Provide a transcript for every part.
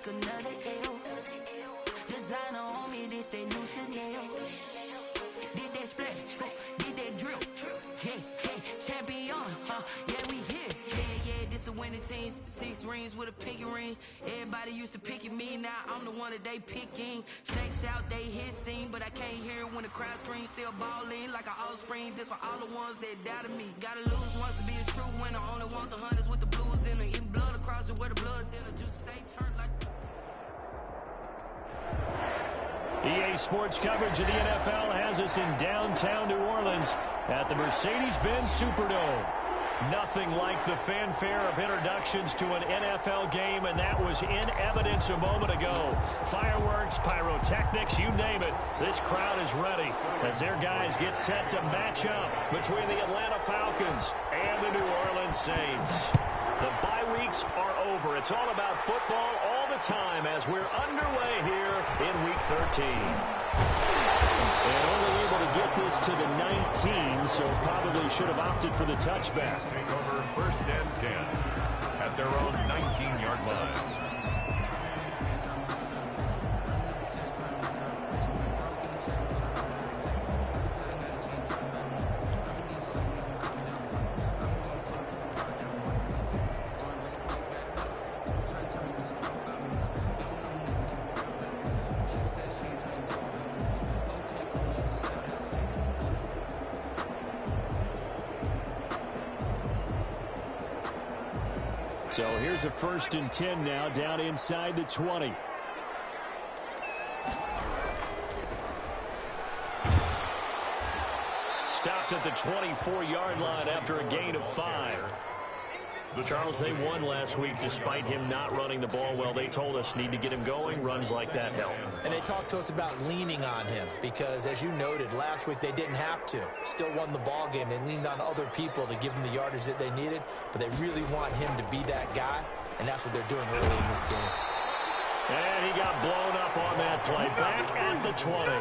take another L. Designer on me, this they new Chanel. Did that splash, did that drill. Yeah, champion, yeah, we here. Yeah, this the winning teams. 6 rings with a pinky ring. Everybody used to picking me, now I'm the one that they picking. Snakes out, they hissing, but I can't hear it when the crowd screams. Still balling like an offspring. This for all the ones that doubted me. Gotta lose once to be a true winner. Only want the hunters with the blues in it. Eating blood across it where the blood thinner. Just stay turned like. EA Sports coverage of the NFL has us in downtown New Orleans at the Mercedes-Benz Superdome. Nothing like the fanfare of introductions to an NFL game, and that was in evidence a moment ago. Fireworks, pyrotechnics, you name it. This crowd is ready as their guys get set to match up between the Atlanta Falcons and the New Orleans Saints. The bye weeks are over. It's all about football all the time as we're underway here in Week 13. And only able to get this to the 19, so probably should have opted for the touchback. Take over 1st and 10 at their own 19-yard line. So here's a 1st and 10 now, down inside the 20. Stopped at the 24-yard line after a gain of 5. Charles, they won last week despite him not running the ball well. They told us need to get him going. Runs like that help. And they talked to us about leaning on him because, as you noted, last week they didn't have to. Still won the ball game. They leaned on other people to give them the yardage that they needed, but they really want him to be that guy, and that's what they're doing early in this game. And he got blown up on that play. Back at the 20.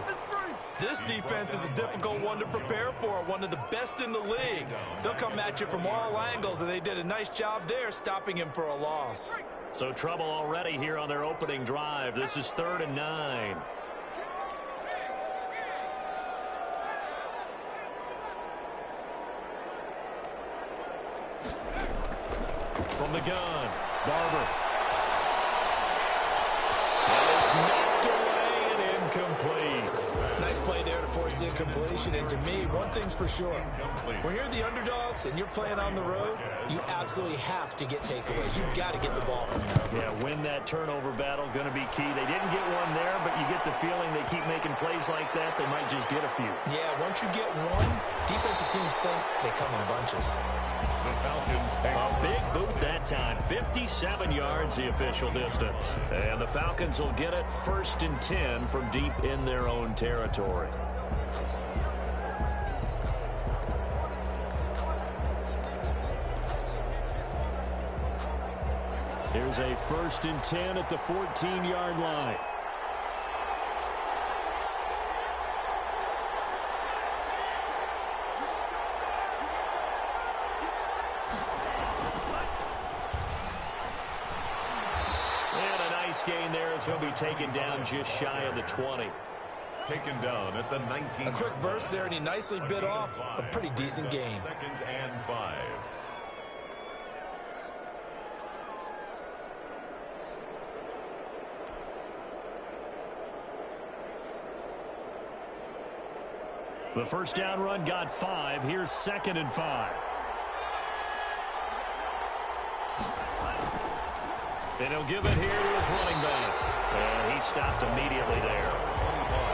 This defense is a difficult one to prepare for, one of the best in the league. They'll come at you from all angles, and they did a nice job there stopping him for a loss. So trouble already here on their opening drive. This is 3rd and 9. From the gun, Barber. And it's knocked away and incomplete. Nice play there to force the incompletion, and to me, one thing's for sure. When you're the underdogs and you're playing on the road, you absolutely have to get takeaways. You've got to get the ball from them. Yeah, win that turnover battle, going to be key. They didn't get one there, but you get the feeling they keep making plays like that, they might just get a few. Yeah, once you get one, defensive teams think they come in bunches. The Falcons take a big boot that time. 57 yards, the official distance. And the Falcons will get it 1st and 10 from deep in their own territory. Here's a 1st and 10 at the 14-yard line. Gain there is he'll be taken down just shy of the 20. Taken down at the 19. A quick burst there, and he nicely bit off a pretty decent gain. 2nd and 5. The first down run got 5. Here's 2nd and 5. And he'll give it here to his running back. And he stopped immediately there.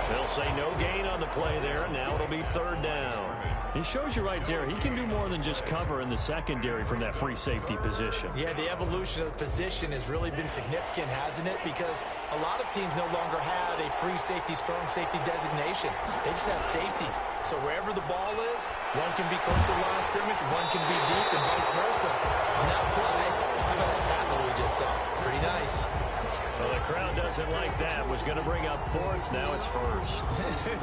They'll say no gain on the play there, and now it'll be 3rd down. He shows you right there, he can do more than just cover in the secondary from that free safety position. Yeah, the evolution of the position has really been significant, hasn't it? Because a lot of teams no longer have a free safety, strong safety designation. They just have safeties. So wherever the ball is, one can be close to the line of scrimmage, one can be deep, and vice versa. On that play, how about that tackle we just saw? Pretty nice. Well, the crowd doesn't like that. Was going to bring up fourth. Now it's first.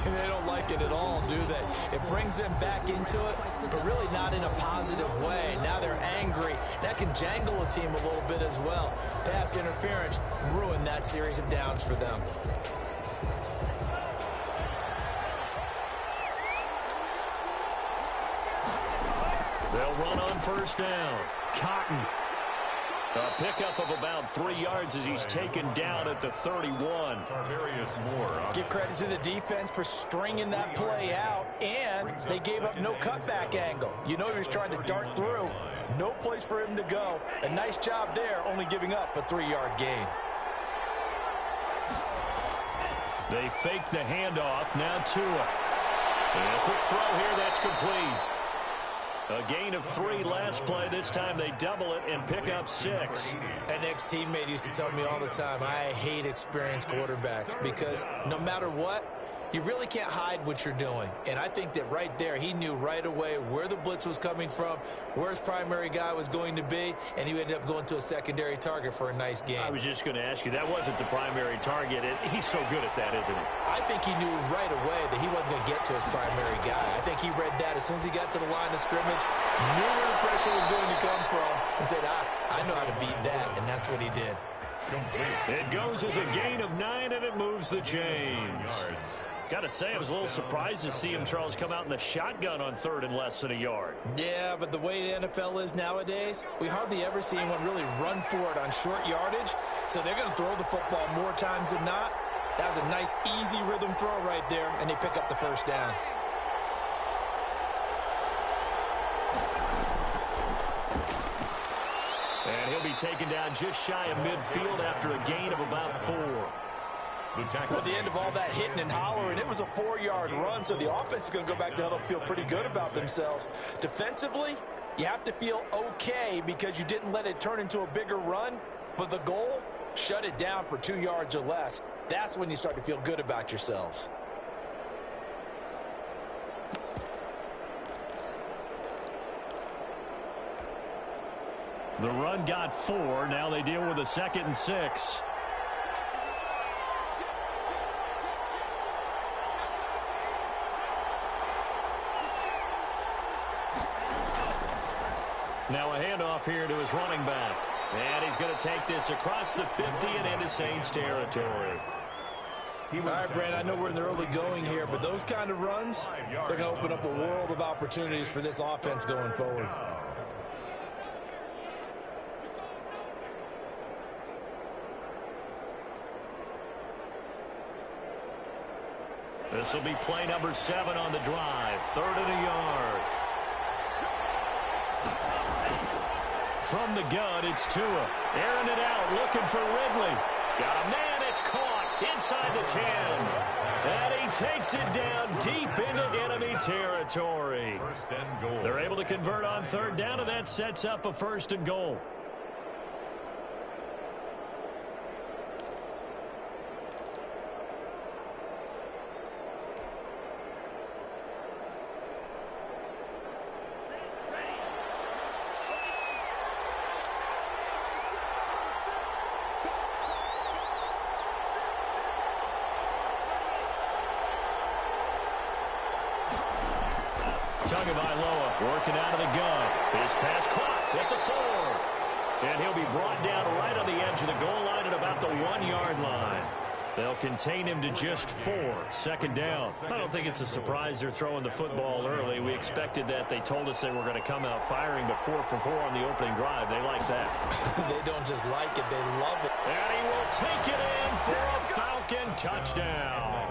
They don't like it at all, do they? It brings them back into it, but really not in a positive way. Now they're angry. That can jangle a team a little bit as well. Pass interference ruined that series of downs for them. They'll run on first down. Cotton. A pickup of about 3 yards as he's taken down at the 31. Give credit to the defense for stringing that play out, and they gave up no cutback angle. You know he was trying to dart through. No place for him to go. A nice job there, only giving up a 3-yard gain. They fake the handoff. Now Tua. And a quick throw here. That's complete. A gain of 3 last play. This time they double it and pick up 6. An ex-teammate used to tell me all the time, I hate experienced quarterbacks because no matter what, you really can't hide what you're doing. And I think that right there, he knew right away where the blitz was coming from, where his primary guy was going to be, and he ended up going to a secondary target for a nice game. I was just going to ask you, that wasn't the primary target. He's so good at that, isn't he? I think he knew right away that he wasn't going to get to his primary guy. I think he read that as soon as he got to the line of scrimmage, knew where the pressure was going to come from, and said, I know how to beat that, and that's what he did. It goes as a gain of 9, and it moves the chains. Got to say, I was a little surprised to see him, Charles, come out in the shotgun on 3rd and less than a yard. Yeah, but the way the NFL is nowadays, we hardly ever see anyone really run for it on short yardage. So they're going to throw the football more times than not. That was a nice, easy rhythm throw right there, and they pick up the first down. And he'll be taken down just shy of midfield after a gain of about 4. Well, at the end of all that hitting and hollering, it was a 4-yard run, so the offense is going to go back to huddle and feel pretty good about themselves. Defensively, you have to feel okay because you didn't let it turn into a bigger run, but the goal, shut it down for 2 yards or less. That's when you start to feel good about yourselves. The run got 4. Now they deal with a 2nd and 6. Now a handoff here to his running back. And he's going to take this across the 50 and into Saints territory. All right, Brand, I know we're in the early going here, but those kind of runs, they're going to open up a world of opportunities for this offense going forward. This will be play number 7 on the drive. 3rd and a yard. From the gun, it's Tua. Airing it out, looking for Ridley. Got a man, it's caught inside the 10. And he takes it down deep into enemy territory. They're able to convert on 3rd down, and that sets up a 1st and goal. Tagovailoa working out of the gun. His pass caught at the 4. And he'll be brought down right on the edge of the goal line at about the 1-yard line. They'll contain him to just 4. 2nd down. I don't think it's a surprise they're throwing the football early. We expected that. They told us they were going to come out firing, but 4 for 4 on the opening drive. They like that. They don't just like it, they love it. And he will take it in for a Falcon touchdown.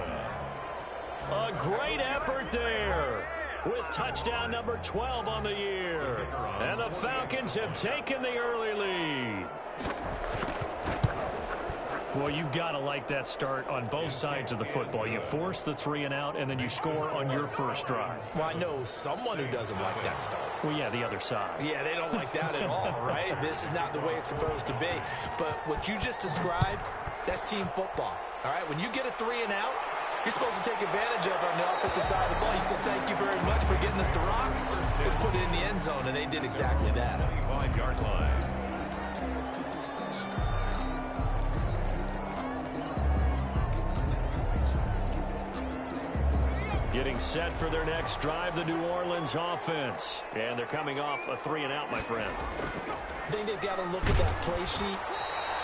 A great effort there, with touchdown number 12 on the year. And the Falcons have taken the early lead. Well, you've got to like that start on both sides of the football. You force the 3 and out, and then you score on your first drive. Well, I know someone who doesn't like that start. Well, yeah, the other side. Yeah, they don't like that at all, right? This is not the way it's supposed to be. But what you just described, that's team football, all right? When you get a 3 and out, you're supposed to take advantage of it on the offensive side of the ball. You said, thank you very much for getting us the rock. Let's put it in the end zone, and they did exactly that. 25-yard line. Getting set for their next drive, the New Orleans offense. And they're coming off a 3-and-out, my friend. I think they've got to look at that play sheet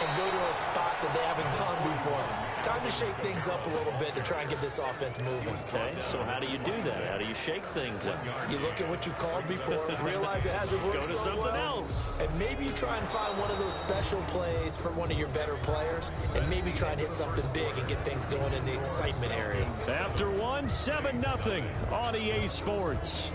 and go to a spot that they haven't gone before. Time to shake things up a little bit to try and get this offense moving. Okay, so how do you do that? How do you shake things up? You look at what you've called before, realize it hasn't worked Go to so something well, else. and maybe you try and find one of those special plays for one of your better players, and maybe try and hit something big and get things going in the excitement area. After 7-0 on EA Sports.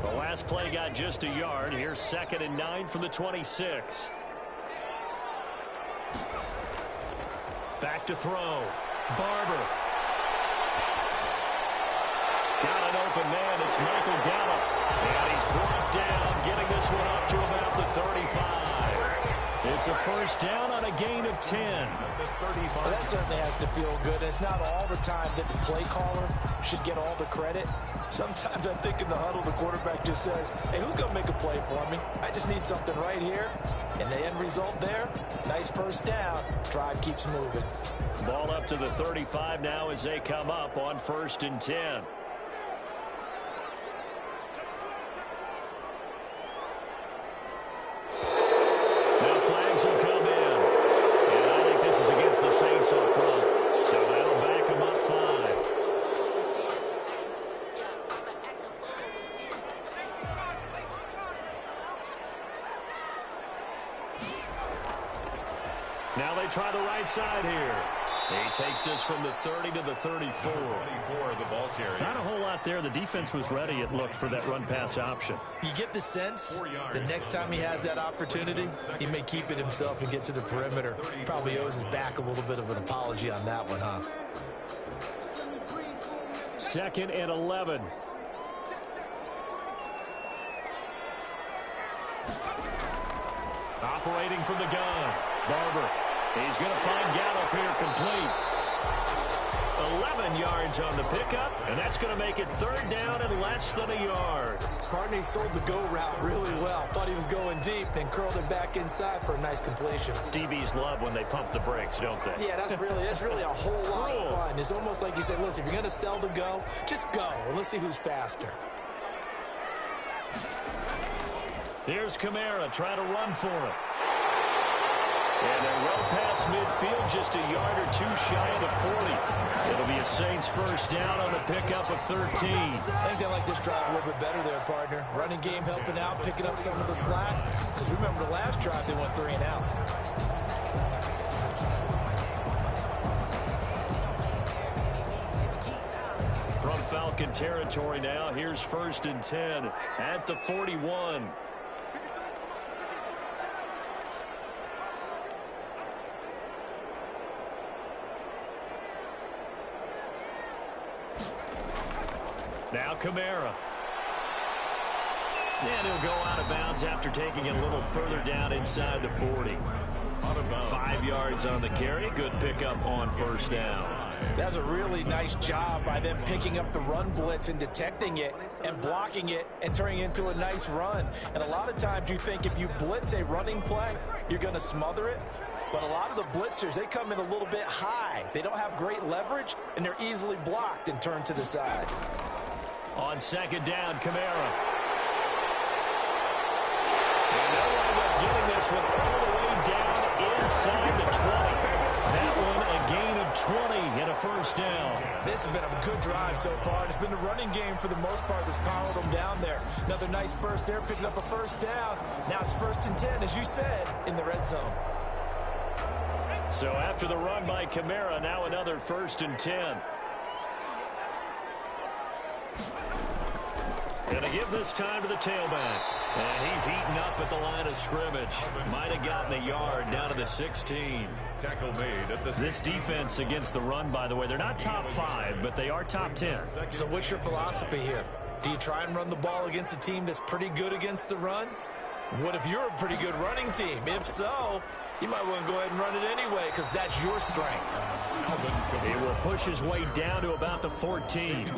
The last play got just a yard. Here's 2nd and 9 from the 26. Back to throw. Barber. Got an open man. It's Michael Gallup. And he's brought down, getting this one up to about the 35. It's a first down on a gain of 10. Well, that certainly has to feel good. It's not all the time that the play caller should get all the credit. Sometimes I think in the huddle, the quarterback just says, hey, who's going to make a play for me? I just need something right here. And the end result there, nice first down. Drive keeps moving. Ball up to the 35 now as they come up on 1st and 10. Now flags will come in. And I think this is against the Saints up front. So that'll back them up 5. Now they try the right side here. He takes this from the 30 to the 34. The ball carrier. Not a whole lot there. The defense was ready, it looked, for that run-pass option. You get the sense that next time he has that opportunity, he may keep it himself and get to the perimeter. Probably owes his back a little bit of an apology on that one, huh? 2nd and 11. Operating from the gun. Barber. He's going to find Gallup here complete. 11 yards on the pickup, and that's going to make it 3rd down and less than a yard. Partney sold the go route really well. Thought he was going deep, then curled it back inside for a nice completion. DBs love when they pump the brakes, don't they? Yeah, that's really a whole lot of fun. It's almost like you said, listen, if you're going to sell the go, just go. And let's see who's faster. Here's Kamara trying to run for it. And they're well past midfield, just a yard or two shy of the 40. It'll be a Saints first down on the pickup of 13. I think they like this drive a little bit better there, partner. Running game helping out, picking up some of the slack. Because remember, the last drive they went 3 and out. From Falcon territory now, here's 1st and 10 at the 41. Now Kamara. And he'll go out of bounds after taking it a little further down inside the 40. 5 yards on the carry. Good pickup on 1st down. That's a really nice job by them picking up the run blitz and detecting it and blocking it and turning it into a nice run. And a lot of times you think if you blitz a running play, you're going to smother it. But a lot of the blitzers, they come in a little bit high. They don't have great leverage, and they're easily blocked and turned to the side. On 2nd down, Kamara. And no way of getting this one all the way down inside the 20. That one a gain of 20 and a first down. This has been a good drive so far. It's been the running game for the most part that's powered them down there. Another nice burst there, picking up a first down. Now it's 1st and 10, as you said, in the red zone. So after the run by Kamara, now another 1st and 10. Going to give this time to the tailback. And he's eaten up at the line of scrimmage. Might have gotten a yard down to the 16. Tackle made at the This defense against the run, by the way, they're not top 5, but they are top 10. So what's your philosophy here? Do you try and run the ball against a team that's pretty good against the run? What if you're a pretty good running team? If so, you might want to go ahead and run it anyway because that's your strength. He will push his way down to about the 14.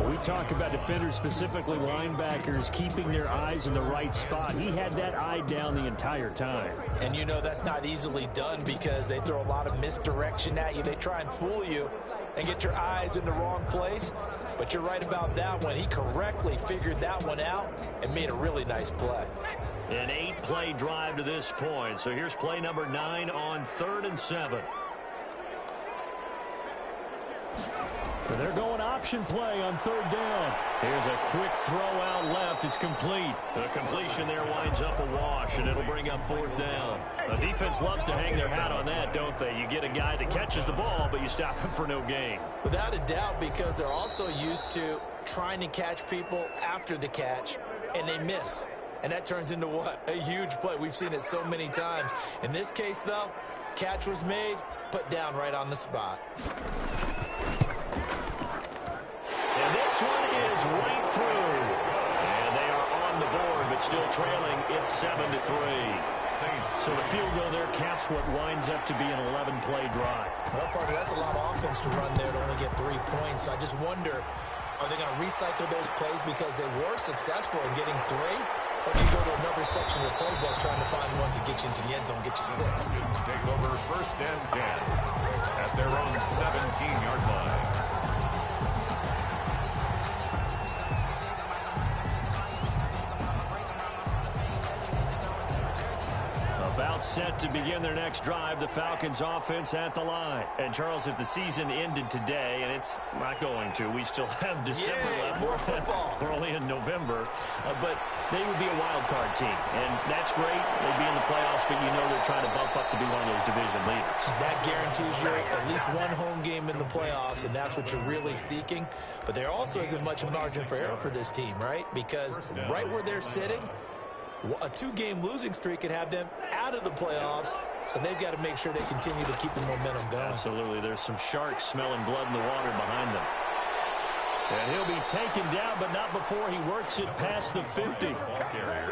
We talk about defenders, specifically linebackers, keeping their eyes in the right spot. He had that eye down the entire time. And you know that's not easily done because they throw a lot of misdirection at you. They try and fool you and get your eyes in the wrong place. But you're right about that one. He correctly figured that one out and made a really nice play. An 8-play drive to this point. So here's play number 9 on 3rd and 7. And they're going option play on 3rd down. Here's a quick throw out left. It's complete. The completion there winds up a wash, and it'll bring up 4th down. The defense loves to hang their hat on that, don't they? You get a guy that catches the ball, but you stop him for no gain. Without a doubt, because they're also used to trying to catch people after the catch, and they miss. And that turns into what? A huge play. We've seen it so many times. In this case, though, catch was made, put down right on the spot. And this one is right through. And they are on the board, but still trailing. It's 7-3. So the field goal there caps what winds up to be an 11-play drive. Well, partner, that's a lot of offense to run there to only get 3 points. So I just wonder, are they going to recycle those plays because they were successful in getting 3? Or do you go to another section of the playbook trying to find ones that get you into the end zone, get you 6? Take over 1st and 10 at their own 17-yard line. About set to begin their next drive, the Falcons offense at the line. And Charles, if the season ended today, and it's not going to, we still have December left. More football. We're only in November, but they would be a wild card team. And that's great. They'd be in the playoffs, but you know they're trying to bump up to be one of those division leaders. That guarantees you at least one home game in the playoffs, and that's what you're really seeking. But there also isn't much margin for error for this team, right? Because right where they're sitting, a 2-game losing streak could have them out of the playoffs, so they've got to make sure they continue to keep the momentum going. Absolutely. There's some sharks smelling blood in the water behind them. And he'll be taken down, but not before he works it past the 50.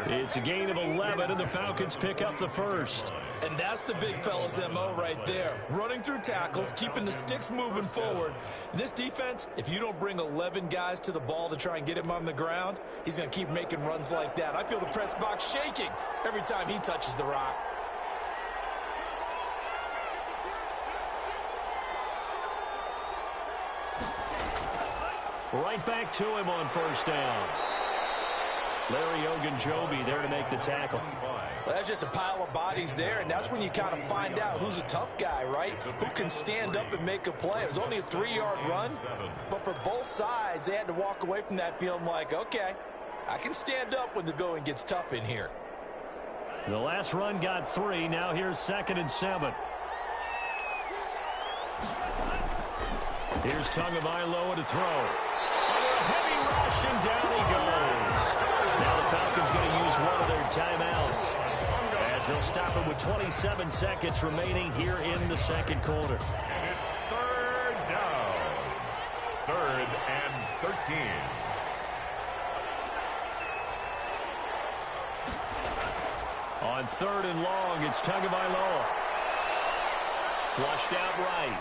It's a gain of 11, and the Falcons pick up the first. And that's the big fella's MO right there. Running through tackles, keeping the sticks moving forward. This defense, if you don't bring 11 guys to the ball to try and get him on the ground, he's going to keep making runs like that. I feel the press box shaking every time he touches the rock. Right back to him on 1st down. Larry Ogunjobi there to make the tackle. Well, that's just a pile of bodies there, and that's when you kind of find out who's a tough guy, right? Who can stand up and make a play. It was only a 3-yard run, but for both sides, they had to walk away from that feeling like, okay, I can stand up when the going gets tough in here. The last run got 3. Now here's 2nd and 7. Here's Tagovailoa to throw. Heavy rush, and down he goes. Now the Falcons going to use one of their timeouts as they'll stop it with 27 seconds remaining here in the second quarter. And it's 3rd down. 3rd and 13. On 3rd and long, it's Tagovailoa. Flushed out right.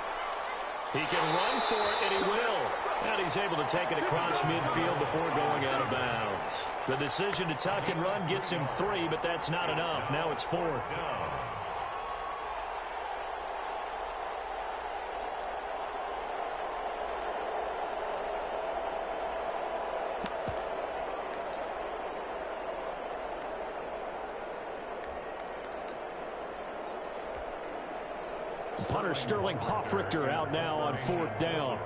He can run for it, and he will. And he's able to take it across midfield before going out of bounds. The decision to tuck and run gets him 3, but that's not enough. Now it's 4th. Punter Sterling Hoffrichter out now on 4th down.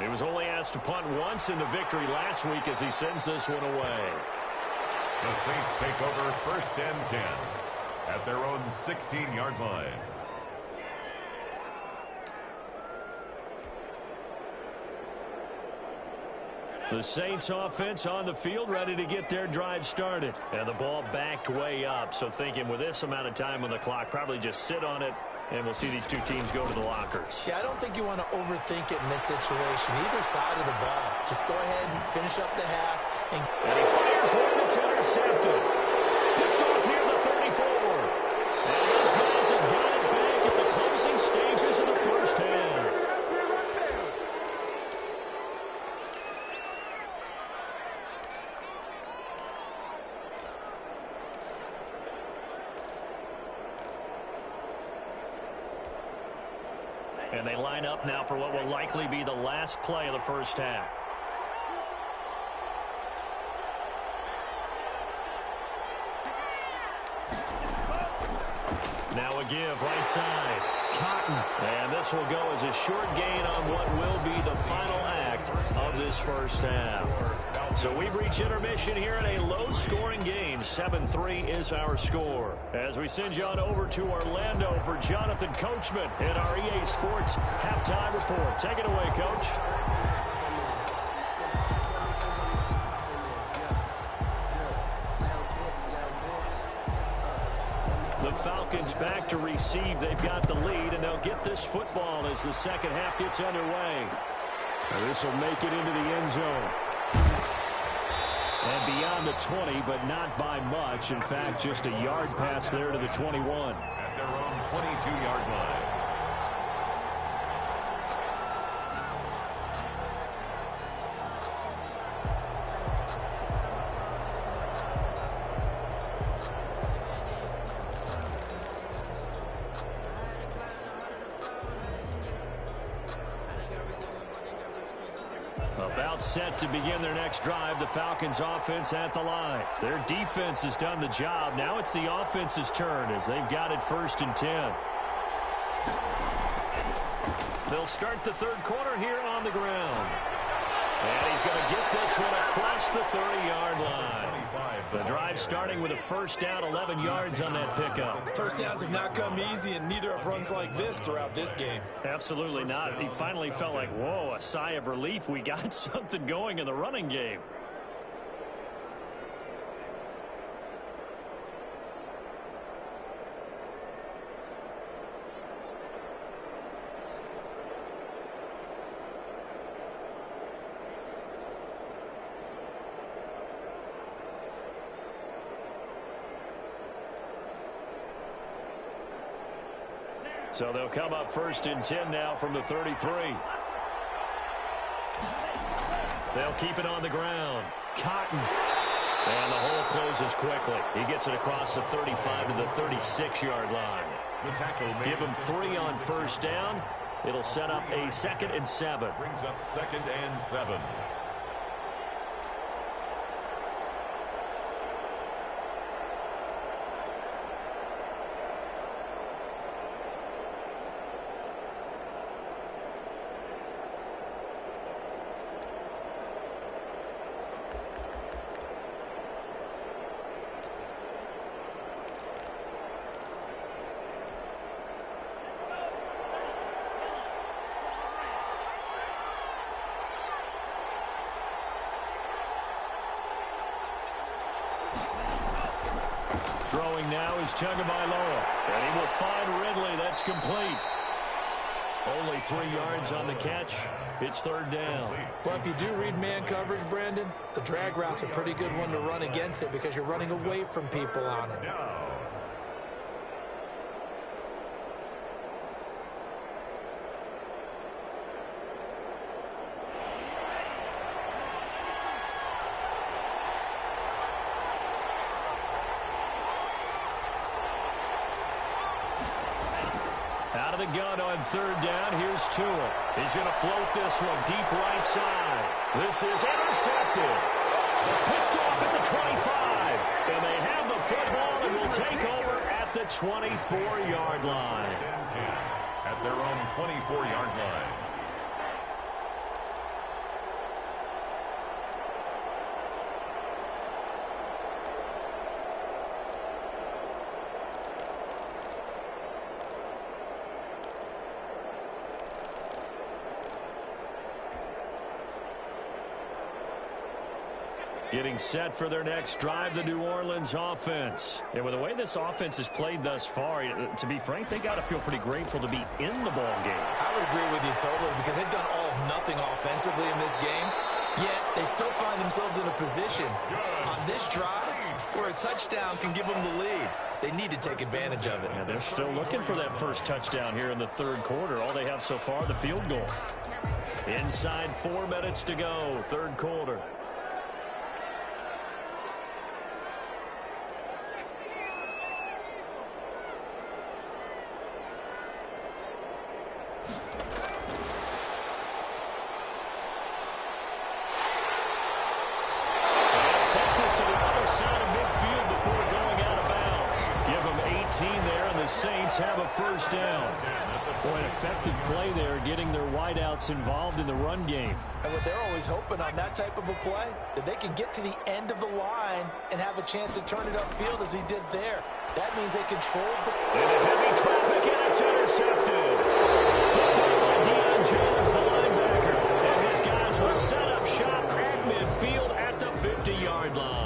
He was only asked to punt once in the victory last week as he sends this one away. The Saints take over 1st and 10 at their own 16-yard line. The Saints offense on the field ready to get their drive started. And the ball backed way up. So thinking with this amount of time on the clock, probably just sit on it And we'll see these two teams go to the lockers. Yeah, I don't think you want to overthink it in this situation. Either side of the ball. Just go ahead and finish up the half. And he fires one that's intercepted. Picked off near the 34. And these guys have got it back at the closing stages of the first half. And they line up now for what will likely be the last play of the first half. Now a give right side. Cotton. And this will go as a short gain on what will be the final act of this first half. So we've reached intermission here in a low-scoring game. 7-3 is our score. As we send you on over to Orlando for Jonathan Coachman in our EA Sports Halftime Report. Take it away, Coach. The Falcons back to receive. They've got the lead, and they'll get this football as the second half gets underway. This will make it into the end zone. And beyond the 20, but not by much. In fact, just a yard pass there to the 21. At their own 22-yard line. About set to begin their next drive. The Falcons offense at the line. Their defense has done the job. Now it's the offense's turn as they've got it 1st and 10. They'll start the third quarter here on the ground. And he's going to get this one across the 30-yard line. The drive starting with a first down, 11 yards on that pickup. first downs have not come easy, and neither have runs like this throughout this game. Absolutely not. He finally felt like, whoa, a sigh of relief. We got something going in the running game. So they'll come up 1st and 10 now from the 33. They'll keep it on the ground. Cotton. And the hole closes quickly. He gets it across the 35 to the 36-yard line. Give him 3 on first down. It'll set up a 2nd and 7. Brings up 2nd and 7. Throwing now is Tagovailoa. And he will find Ridley. That's complete. Only 3 yards on the catch. It's 3rd down. Well, if you do read man coverage, Brandon, the drag route's a pretty good one to run against it because you're running away from people on it. Out of the gun on 3rd down. Here's Tua. He's going to float this one deep right side. This is intercepted. Picked off at the 25. And they have the football and will take over at the 24-yard line. At their own 24-yard line. Getting set for their next drive, the New Orleans offense. And with the way this offense has played thus far, to be frank, they got to feel pretty grateful to be in the ball game. I would agree with you totally because they've done all of nothing offensively in this game, yet they still find themselves in a position on this drive where a touchdown can give them the lead. They need to take advantage of it. Yeah, they're still looking for that first touchdown here in the third quarter. All they have so far, the field goal. Inside 4 minutes to go, third quarter. Saints have a first down. Boy, an effective play there, getting their wideouts involved in the run game. And what they're always hoping on that type of a play, that they can get to the end of the line and have a chance to turn it upfield as he did there. That means they controlled the... Into heavy traffic, and it's intercepted. Picked up by Deion Jones, the linebacker. And his guys will set up shop at midfield at the 50-yard line.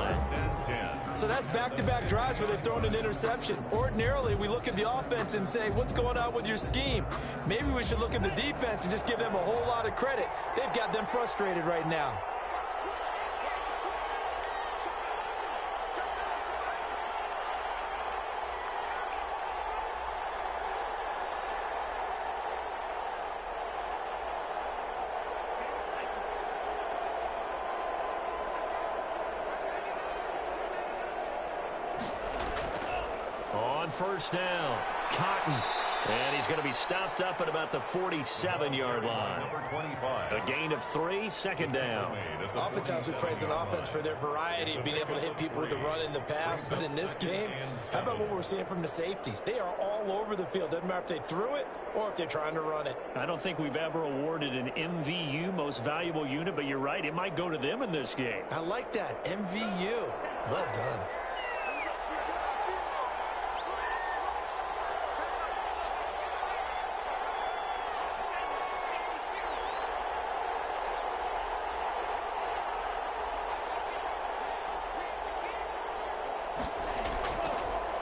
So that's back-to-back drives where they've thrown an interception. Ordinarily, we look at the offense and say, what's going on with your scheme? Maybe we should look at the defense and just give them a whole lot of credit. They've got them frustrated right now. First down, Cotton. And he's going to be stopped up at about the 47-yard line. A gain of 3, second down. Oftentimes we praise an offense for their variety of being able to hit people with the run in the pass. But in this game, how about what we're seeing from the safeties? They are all over the field. Doesn't matter if they threw it or if they're trying to run it. I don't think we've ever awarded an MVU, most valuable unit, but you're right. It might go to them in this game. I like that. MVU. Well done.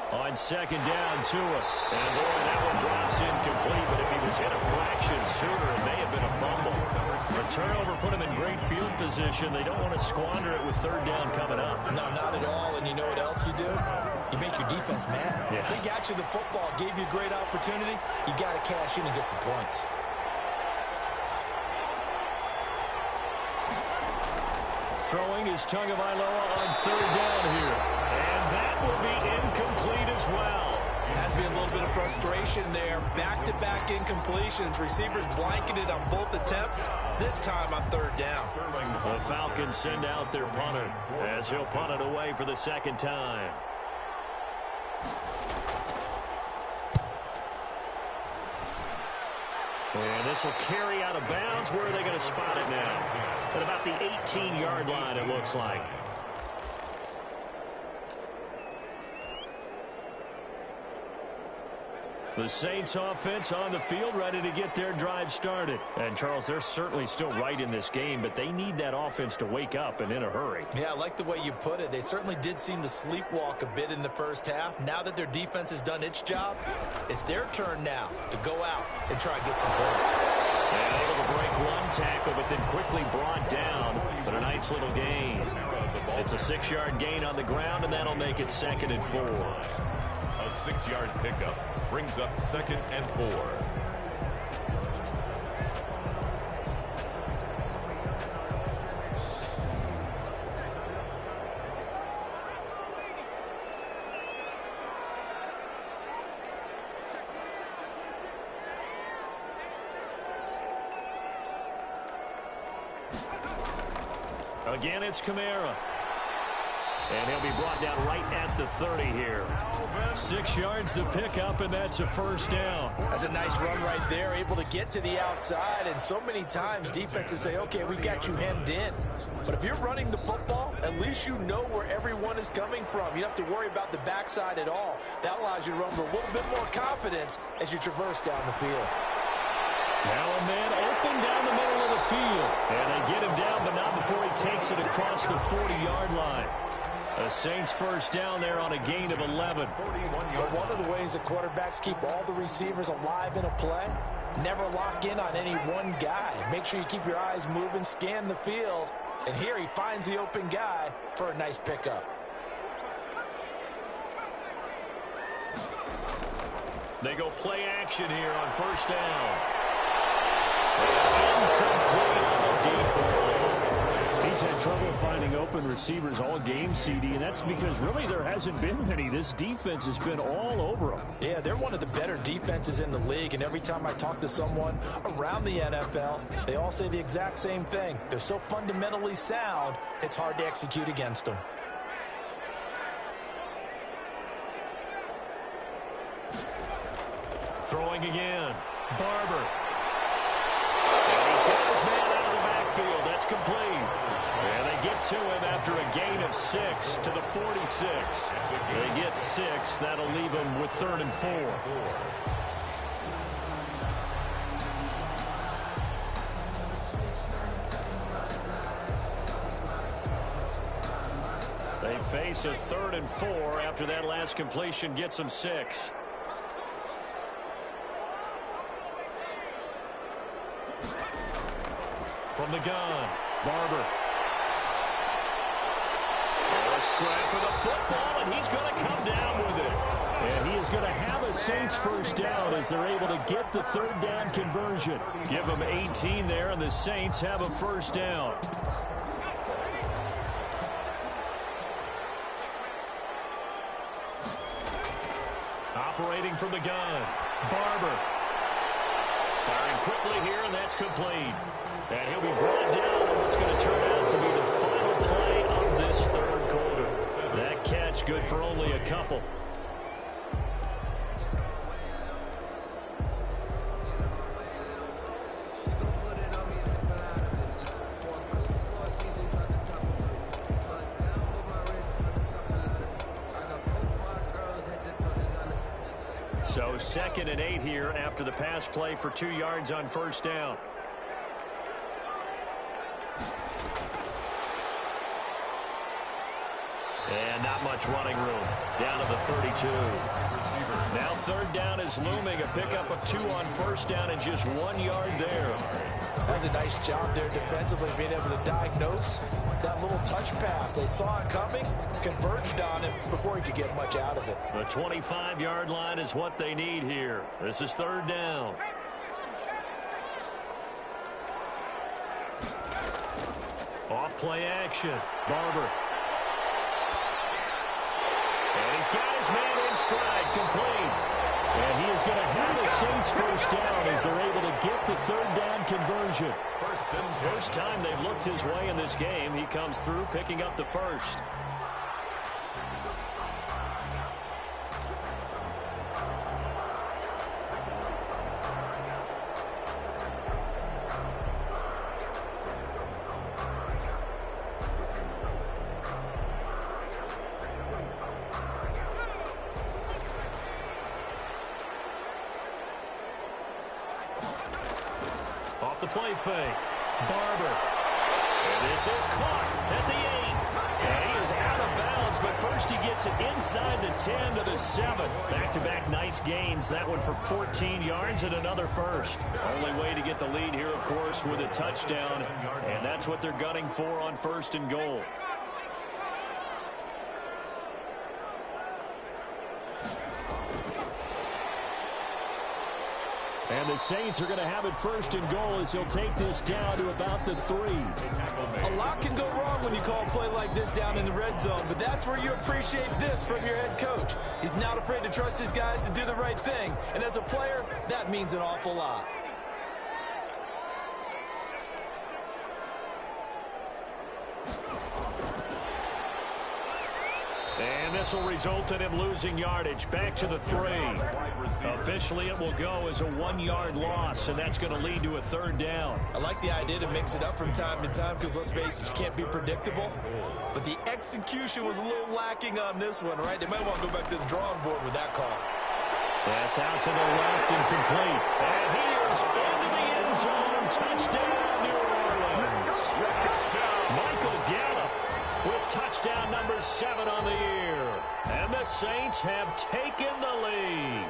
On second down, Tua. And boy, that one drops incomplete, but if he was hit a fraction sooner, it may have been a fumble. The turnover put him in great field position. They don't want to squander it with third down coming up. No, not at all. And you know what else you do? You make your defense mad. Yeah. They got you the football, gave you a great opportunity. You got to cash in and get some points. Throwing is Tagovailoa on third down here. And that will be incomplete as well. Has to be a little bit of frustration there. Back-to-back incompletions. Receivers blanketed on both attempts. This time on third down. The Falcons send out their punter as he'll punt it away for the second time. And this will carry out of bounds. Where are they going to spot it now? At about the 18-yard line, it looks like. The Saints offense on the field, ready to get their drive started. And, Charles, they're certainly still right in this game, but they need that offense to wake up and in a hurry. Yeah, I like the way you put it. They certainly did seem to sleepwalk a bit in the first half. Now that their defense has done its job, it's their turn now to go out and try and get some points. And able to break one tackle, but then quickly brought down. But a nice little gain. It's a 6-yard gain on the ground, and that'll make it 2nd and 4. A 6-yard pickup brings up 2nd and 4. Again, it's Kamara. And he'll be brought down right at the 30 here. 6 yards the pickup, and that's a first down. That's a nice run right there, able to get to the outside. And so many times defenses say, okay, we got you hemmed in. But if you're running the football, at least you know where everyone is coming from. You don't have to worry about the backside at all. That allows you to run with a little bit more confidence as you traverse down the field. Now a man open down the middle of the field. And they get him down, but not before he takes it across the 40-yard line. The Saints first down there on a gain of 11. But one of the ways that quarterbacks keep all the receivers alive in a play, never lock in on any one guy. Make sure you keep your eyes moving, scan the field. And here he finds the open guy for a nice pickup. They go play action here on first down. Incomplete on the deep ball. He's had trouble finding open receivers all game, CD, and that's because really there hasn't been many. This defense has been all over them. Yeah, they're one of the better defenses in the league, and every time I talk to someone around the NFL, they all say the exact same thing. They're so fundamentally sound, it's hard to execute against them. Throwing again. Barber. And he's got his man out of the backfield. That's complete. And they get to him after a gain of 6 to the 46. They get 6. That'll leave them with 3rd and 4. They face a 3rd and 4 after that last completion gets them 6. From the gun, Barber. A scrap for the football, and he's going to come down with it. And he is going to have a Saints first down as they're able to get the 3rd down conversion. Give them 18 there, and the Saints have a first down. Operating from the gun, Barber. Firing quickly here, and that's complete. And he'll be brought down on what's going to turn out to be the final play of this 3rd quarter. That catch good for only a couple. So 2nd and 8 here after the pass play for 2 yards on first down. And not much running room. Down to the 32. Now 3rd down is looming. A pickup of 2 on first down and just 1 yard there. That's a nice job there defensively, being able to diagnose that little touch pass. They saw it coming, converged on it before he could get much out of it. The 25-yard line is what they need here. This is 3rd down. Off play action. Barber. And he's got his man in stride, complete. And he is going to have a Saints first down as they're able to get the 3rd down conversion. First time they've looked his way in this game. He comes through picking up the first. Off the play fake. Barber. And this is caught at the 8. And he is out of bounds, but first he gets it inside the 10 to the 7. Back-to-back nice gains. That one for 14 yards and another first. Only way to get the lead here, of course, with a touchdown. And that's what they're gunning for on 1st and goal. And the Saints are going to have it 1st and goal as he'll take this down to about the 3. A lot can go wrong when you call a play like this down in the red zone, but that's where you appreciate this from your head coach. He's not afraid to trust his guys to do the right thing, and as a player, that means an awful lot. And this will result in him losing yardage. Back to the 3. Officially, it will go as a 1-yard loss, and that's going to lead to a 3rd down. I like the idea to mix it up from time to time because, let's face it, you can't be predictable. But the execution was a little lacking on this one, right? They might want to go back to the drawing board with that call. That's out to the left and complete. And he is into the Saints have taken the lead.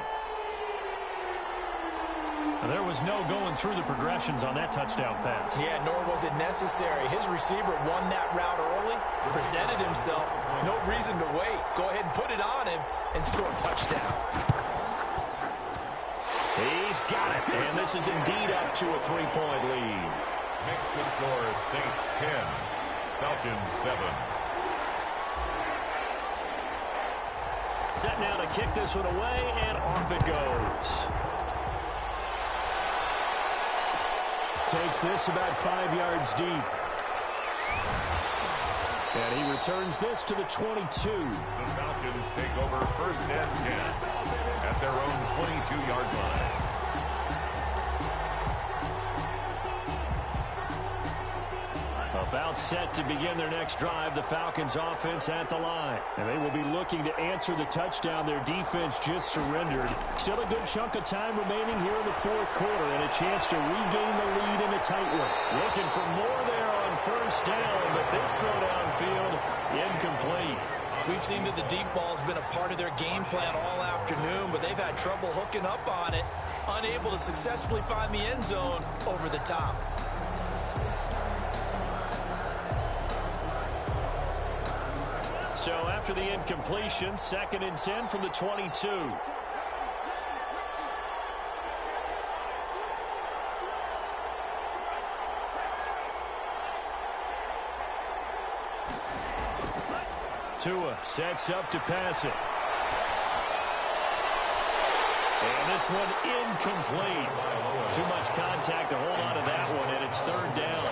There was no going through the progressions on that touchdown pass. Yeah, nor was it necessary. His receiver won that route early, presented himself. No reason to wait. Go ahead and put it on him and score a touchdown. He's got it, and this is indeed up to a 3-point lead. Makes the score Saints 10, Falcons 7. Set now to kick this one away, and off it goes. Takes this about 5 yards deep. And he returns this to the 22. The Falcons take over first and 10 at their own 22-yard line. About set to begin their next drive, the Falcons offense at the line. And they will be looking to answer the touchdown their defense just surrendered. Still a good chunk of time remaining here in the fourth quarter and a chance to regain the lead in a tight one. Looking for more there on first down, but this throw downfield incomplete. We've seen that the deep ball's been a part of their game plan all afternoon, but they've had trouble hooking up on it, unable to successfully find the end zone over the top. So after the incompletion, 2nd and 10 from the 22. Tua sets up to pass it. And this one incomplete. Too much contact to hold on to that one, and it's 3rd down.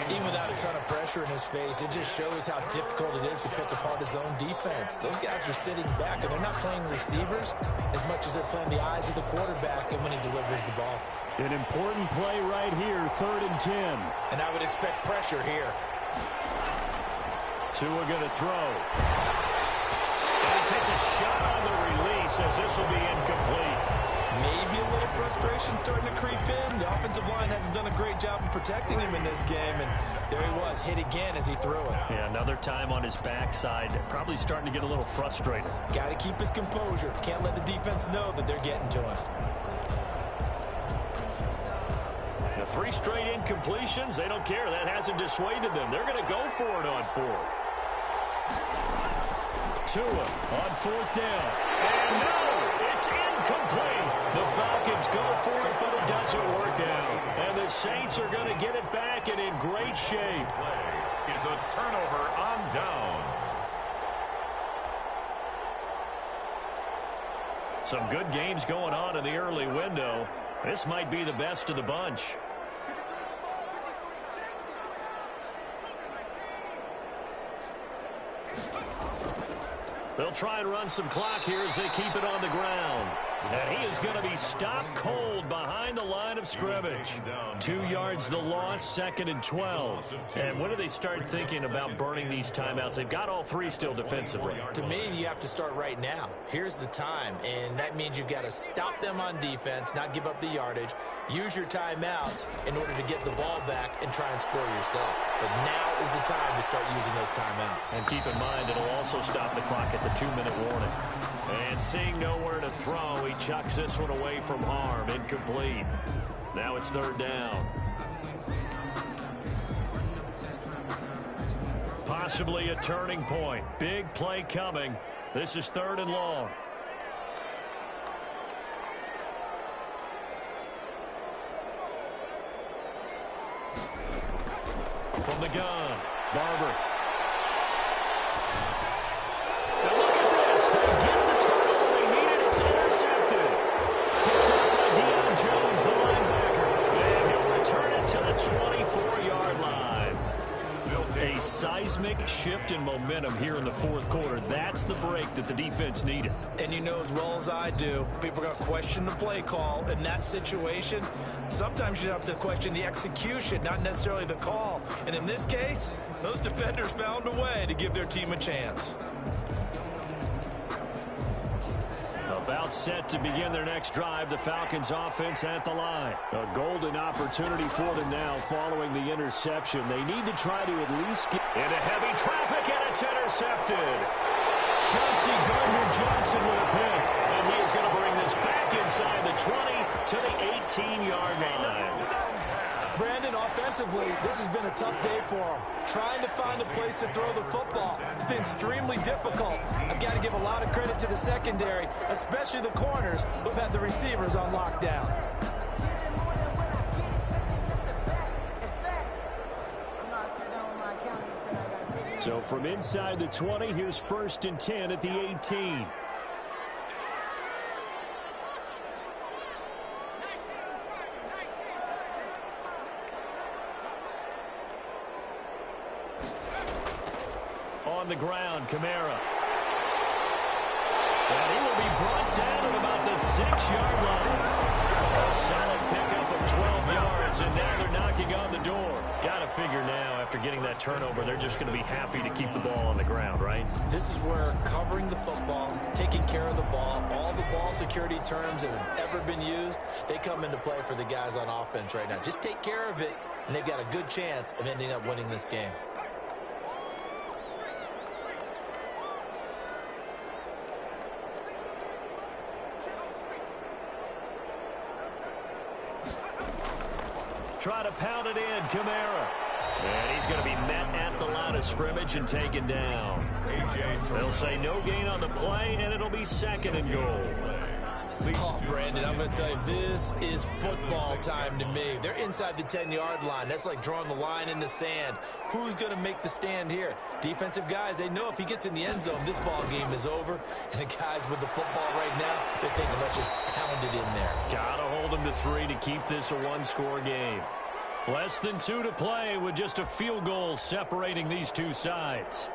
Even without a ton of pressure in his face, it just shows how difficult it is to pick apart his own defense. Those guys are sitting back, and they're not playing receivers as much as they're playing the eyes of the quarterback and when he delivers the ball. An important play right here, 3rd and 10. And I would expect pressure here. Tua going to throw. And he takes a shot on the release as this will be incomplete. Maybe a little frustration starting to creep in. The offensive line hasn't done a great job of protecting him in this game, and there he was, hit again as he threw it. Yeah, another time on his backside, probably starting to get a little frustrated. Got to keep his composure. Can't let the defense know that they're getting to him. The 3 straight incompletions, they don't care. That hasn't dissuaded them. They're going to go for it on 4th. Tua on 4th down. And no, it's incomplete. The Falcons go for it, but it doesn't work out. And the Saints are going to get it back and in great shape. Play is a turnover on downs. Some good games going on in the early window. This might be the best of the bunch. They'll try and run some clock here as they keep it on the ground. And he is going to be stopped cold behind the line of scrimmage. 2 yards the loss, 2nd and 12. And when do they start thinking about burning these timeouts? They've got all 3 still defensively. To me, you have to start right now. Here's the time, and that means you've got to stop them on defense, not give up the yardage, use your timeouts in order to get the ball back and try and score yourself. But now is the time to start using those timeouts. And keep in mind, it'll also stop the clock at the 2-minute warning. And seeing nowhere to throw, he chucks this one away from harm. Incomplete. Now it's 3rd down. Possibly a turning point. Big play coming. This is 3rd and long. From the gun, Barber. Now look at this. They get the turnover they needed. It's intercepted. Picked up by Deion Jones, the linebacker. And he'll return it to the 24-yard line. A seismic shift in momentum here in the fourth quarter. That's the break that the defense needed. And you know as well as I do, people are going to question the play call in that situation. Sometimes you have to question the execution, not necessarily the call. And in this case, those defenders found a way to give their team a chance. About set to begin their next drive, the Falcons offense at the line. A golden opportunity for them now following the interception. They need to try to at least get into heavy traffic, and it's intercepted. Chauncey Gardner-Johnson with a pick. And he is going to bring this back inside the 20 to the 18-yard line. Brandon, offensively, this has been a tough day for him. Trying to find a place to throw the football. It's been extremely difficult. I've got to give a lot of credit to the secondary, especially the corners who've had the receivers on lockdown. So from inside the 20, here's 1st and 10 at the 18. On the ground, Kamara. And he will be brought down at about the 6-yard line. A solid pickup of 12 yards, and now they're knocking on the door. Got to figure now, after getting that turnover, they're just going to be happy to keep the ball on the ground, right? This is where covering the football, taking care of the ball, all the ball security terms that have ever been used, they come into play for the guys on offense right now. Just take care of it, and they've got a good chance of ending up winning this game. Try to pound it in, Kamara. And he's going to be met at the line of scrimmage and taken down. They'll say no gain on the play, and it'll be 2nd and goal. Oh, Brandon, I'm going to tell you, this is football time to me. They're inside the 10-yard line. That's like drawing the line in the sand. Who's going to make the stand here? Defensive guys, they know if he gets in the end zone, this ball game is over. And the guys with the football right now, they're thinking, let's just pound it in there. Got to hold them to 3 to keep this a one-score game. Less than 2 to play with just a field goal separating these two sides.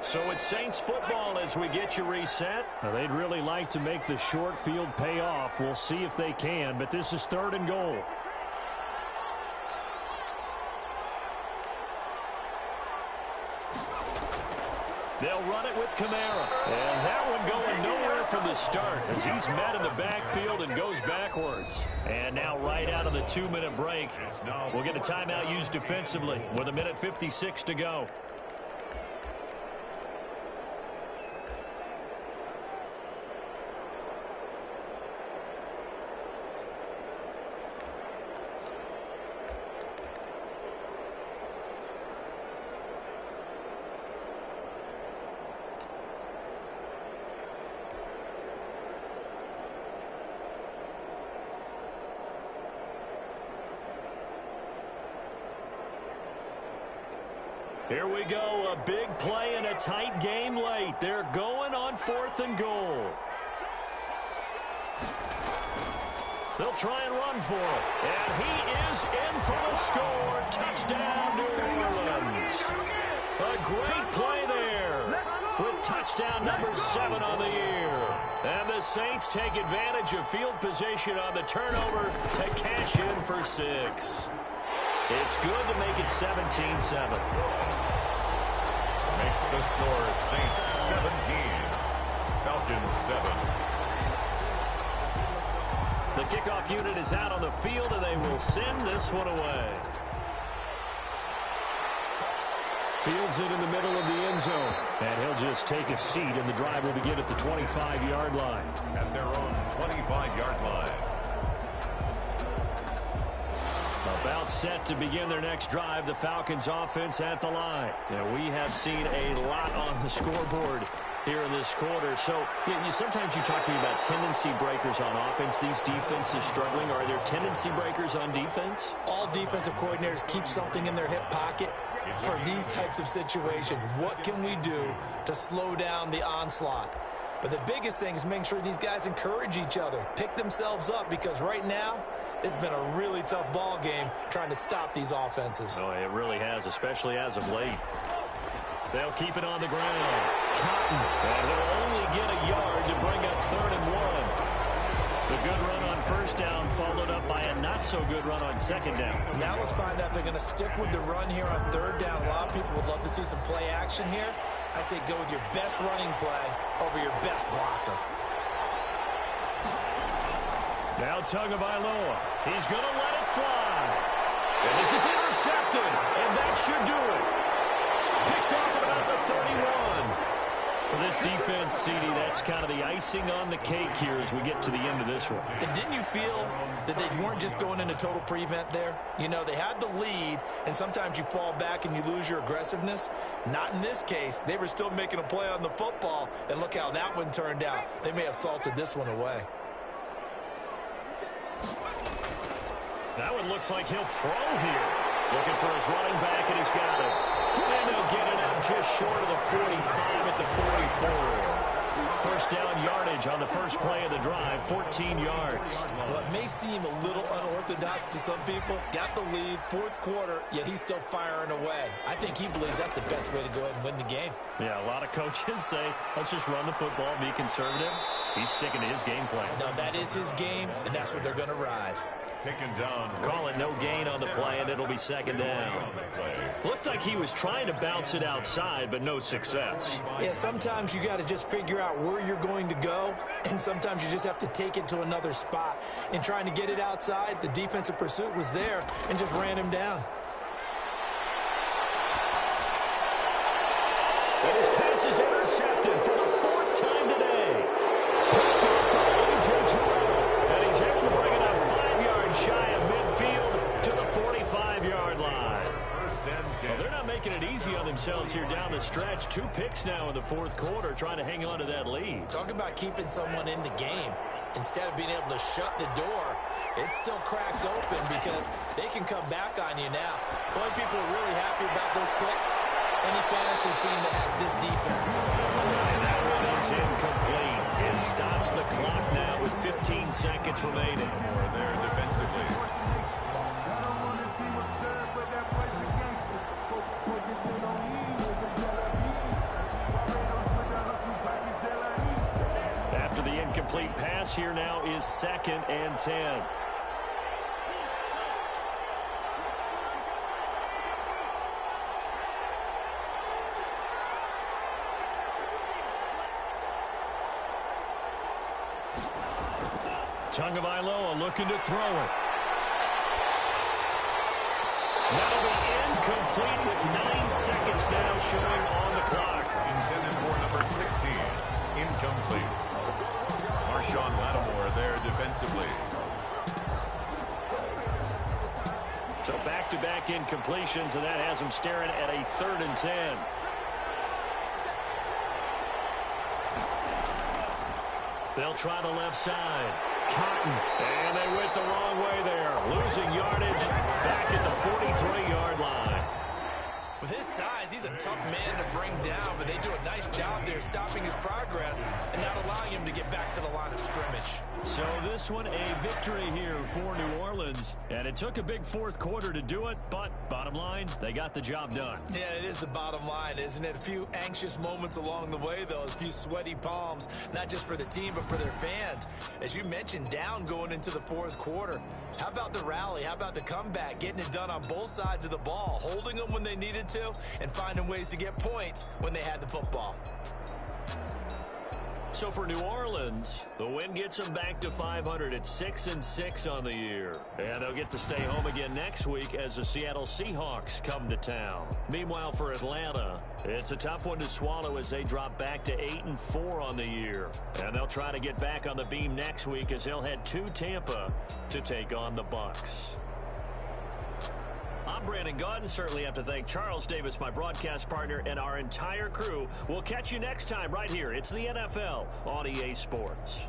So it's Saints football as we get you reset. Now, they'd really like to make the short field pay off. We'll see if they can, but this is 3rd and goal. They'll run it with Kamara. And that one going nowhere from the start as he's met in the backfield and goes backwards. And now right out of the 2-minute break, we'll get a timeout used defensively with 1:56 to go. Here we go, a big play in a tight game late. They're going on 4th and goal. They'll try and run for it. And he is in for the score. Touchdown, New Orleans. A great play there with touchdown number 7 on the year. And the Saints take advantage of field position on the turnover to cash in for 6. It's good to make it 17-7. Makes the score Saints 17, Falcons 7. The kickoff unit is out on the field, and they will send this one away. Fields it in the middle of the end zone. And he'll just take a seat, and the drive will begin at the 25-yard line. At their own 25-yard line. About set to begin their next drive, the Falcons offense at the line. Now, we have seen a lot on the scoreboard here in this quarter. So sometimes you talk to me about tendency breakers on offense. These defenses struggling. Are there tendency breakers on defense? All defensive coordinators keep something in their hip pocket for these types of situations. What can we do to slow down the onslaught? But the biggest thing is making sure these guys encourage each other, pick themselves up, because right now it's been a really tough ball game trying to stop these offenses. Oh, it really has, especially as of late. They'll keep it on the ground. Cotton. And they'll only get a yard to bring up 3rd and 1. The good run on 1st down followed up by a not-so-good run on 2nd down. Now let's find out if they're going to stick with the run here on 3rd down. A lot of people would love to see some play action here. I say go with your best running play over your best blocker. Now Tagovailoa. He's going to let it fly. And this is intercepted. And that should do it. Picked off at about the 31. For this defense, CD, that's kind of the icing on the cake here as we get to the end of this one. And didn't you feel that they weren't just going into total prevent there? You know, they had the lead, and sometimes you fall back and you lose your aggressiveness. Not in this case. They were still making a play on the football, and look how that one turned out. They may have salted this one away. That one looks like he'll throw here. Looking for his running back, and he's got it. And he'll get it out just short of the 45 at the 44. First down yardage on the first play of the drive, 14 yards. Well, it may seem a little unorthodox to some people. Got the lead, fourth quarter, yet he's still firing away. I think he believes that's the best way to go ahead and win the game. Yeah, a lot of coaches say, let's just run the football, be conservative. He's sticking to his game plan. No, that is his game, and that's what they're going to ride. Taken down. Call it no gain on the play, and it'll be second down. Looked like he was trying to bounce it outside, but no success. Yeah, sometimes you got to just figure out where you're going to go, and sometimes you just have to take it to another spot. In trying to get it outside, the defensive pursuit was there and just ran him down. And his pass is intercepted for the fourth time today. Picked up by A.J. Terrell, and he's able to bring it up 5 yards shy of midfield to the 45-yard line. Well, they're not making it easy on themselves here down the stretch. 2 picks now in the fourth quarter, trying to hang on to that lead. Talk about keeping someone in the game. Instead of being able to shut the door, it's still cracked open because they can come back on you now. The only people who are really happy about those picks, any fantasy team that has this defense. And that one is incomplete. It stops the clock now with 15 seconds remaining. More there defensively. After the incomplete pass, here now is 2nd and 10. Tagovailoa looking to throw it. That'll be incomplete with 9 seconds now showing on the clock. Intended for number 16. Incomplete. Marshawn Lattimore there defensively. So back-to-back incompletions, and that has him staring at a 3rd and 10. They'll try the left side. Cotton. And they went the wrong way there. Losing yardage back at the 43-yard line. With his size, he's a tough man to bring down, but they do a nice job there stopping his progress and not allowing him to get back to the line of scrimmage. So this one a victory here for New Orleans. And it took a big fourth quarter to do it, but bottom line, they got the job done. Yeah, it is the bottom line, isn't it? A few anxious moments along the way, though. A few sweaty palms, not just for the team, but for their fans. As you mentioned, down going into the fourth quarter. How about the rally? How about the comeback? Getting it done on both sides of the ball. Holding them when they needed to and finding ways to get points when they had the football. So for New Orleans, the win gets them back to 500 at 6-6 on the year. And they'll get to stay home again next week as the Seattle Seahawks come to town. Meanwhile, for Atlanta, it's a tough one to swallow as they drop back to 8-4 on the year. And they'll try to get back on the beam next week as they'll head to Tampa to take on the Bucs. I'm Brandon Gaudin. Certainly have to thank Charles Davis, my broadcast partner, and our entire crew. We'll catch you next time right here. It's the NFL on EA Sports.